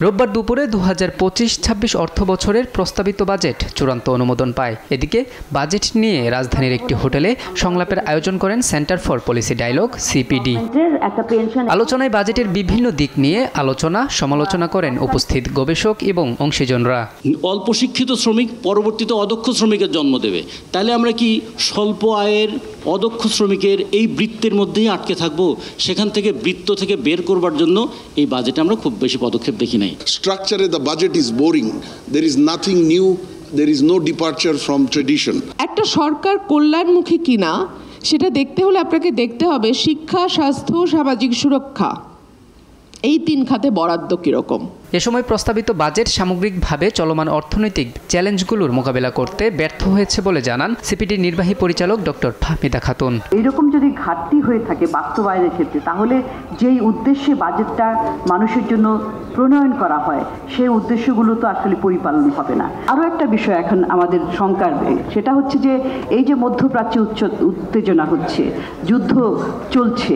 রোববার দুপুরে 2025-26 অর্থ বছরের প্রস্তাবিত বাজেট চূড়ান্ত অনুমোদন পায়। এদিকে বাজেট নিয়ে রাজধানীর একটি হোটেলে সংলাপের আয়োজন করেন Centre for Policy Dialogue CPD. আলোচনায় বাজেটের বিভিন্ন দিক নিয়ে সমালোচনা করেন উপস্থিত গবেষক এবং অংশীজনরা। অল্প শিক্ষিত শ্রমিক পরবর্তীতে অদক্ষ শ্রমিকের জন্ম দেবে, তাহলে আমরা কি স্বল্প আয়ের অদক্ষ শ্রমিকের এই বৃত্তের মধ্যেই আটকে থাকবো? সেখান থেকে বৃত্ত থেকে বের করবার জন্য এই বাজেটে আমরা খুব বেশি পদক্ষেপ দেখি নাই। Structure the budget is boring. There is nothing new. There is no departure from tradition. একটা সরকার কল্যাণমুখী কিনা সেটা দেখতে হলে আপনাকে দেখতে হবে শিক্ষা, স্বাস্থ্য, সামাজিক সুরক্ষা, এই তিন খাতে বরাদ্দ কিরকম। এ সময় প্রস্তাবিত বাজেট সামগ্রিকভাবে চলমান অর্থনৈতিক চ্যালেঞ্জগুলোর মোকাবেলা করতে ব্যর্থ হয়েছে বলে জানান সিপিডির নির্বাহী পরিচালক ডক্টর ফাহমিদা খাতুন। এইরকম যদি ঘাটতি হয়ে থাকে বাস্তবায়নের ক্ষেত্রে, তাহলে যেই উদ্দেশ্যে বাজেটটা মানুষের জন্য প্রণয়ন করা হয় সেই উদ্দেশ্যগুলো তো আসলে পরিপালন হবে না। আরও একটা বিষয় এখন আমাদের শঙ্কার, সেটা হচ্ছে যে এই যে মধ্যপ্রাচ্যে উত্তেজনা হচ্ছে, যুদ্ধ চলছে,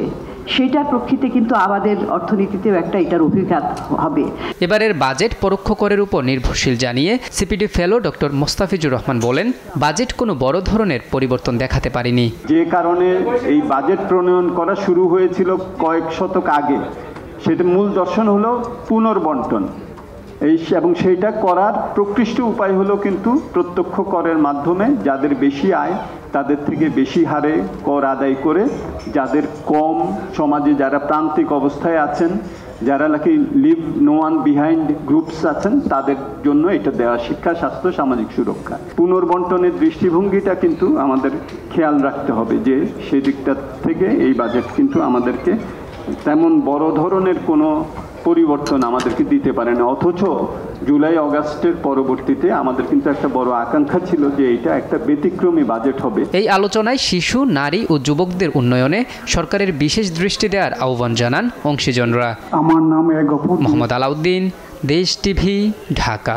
সেটার প্রেক্ষিতে কিন্তু আমাদের অর্থনীতিতেও একটা এটার অভিঘাত হবে। এবারের বাজেট পরোক্ষ করের উপর নির্ভরশীল জানিয়ে CPD fellow doctor Mustafizur Rahman বলেন, বাজেট কোনো বড় ধরনের পরিবর্তন দেখাতে পারেনি। যে কারণে এই বাজেট প্রণয়ন করা শুরু হয়েছিল কয়েক শতক আগে, সেটা মূল দর্শন হলো পুনর্বণ্টন, এবং সেইটা করার প্রকৃষ্ট উপায় হলো কিন্তু প্রত্যক্ষ করের মাধ্যমে যাদের বেশি আয় তাদের থেকে বেশি হারে কর আদায় করে, যাদের কম, সমাজে যারা প্রান্তিক অবস্থায় আছেন, যারা নাকি leave no one behind groups আছেন, তাদের জন্য এটা দেওয়া শিক্ষা, স্বাস্থ্য, সামাজিক সুরক্ষা। পুনর্বণ্টনের দৃষ্টিভঙ্গিটা কিন্তু আমাদের খেয়াল রাখতে হবে যে সেই দিকটা থেকে এই বাজেট কিন্তু আমাদেরকে তেমন বড় ধরনের কোনো পরিবর্তন আমাদেরকে দিতে পারে না। অথচ জুলাই আগস্টের পরবর্তীতে আমাদের কিন্তু একটা বড় আকাঙ্ক্ষা ছিল যে এটা একটা ব্যতিক্রমী বাজেট হবে। এই আলোচনায় শিশু, নারী ও যুবকদের উন্নয়নে সরকারের বিশেষ দৃষ্টি দেওয়ার আহ্বান জানান অংশীজনরা। আমার নাম মোহাম্মদ আলাউদ্দিন, দেশ টিভি, ঢাকা।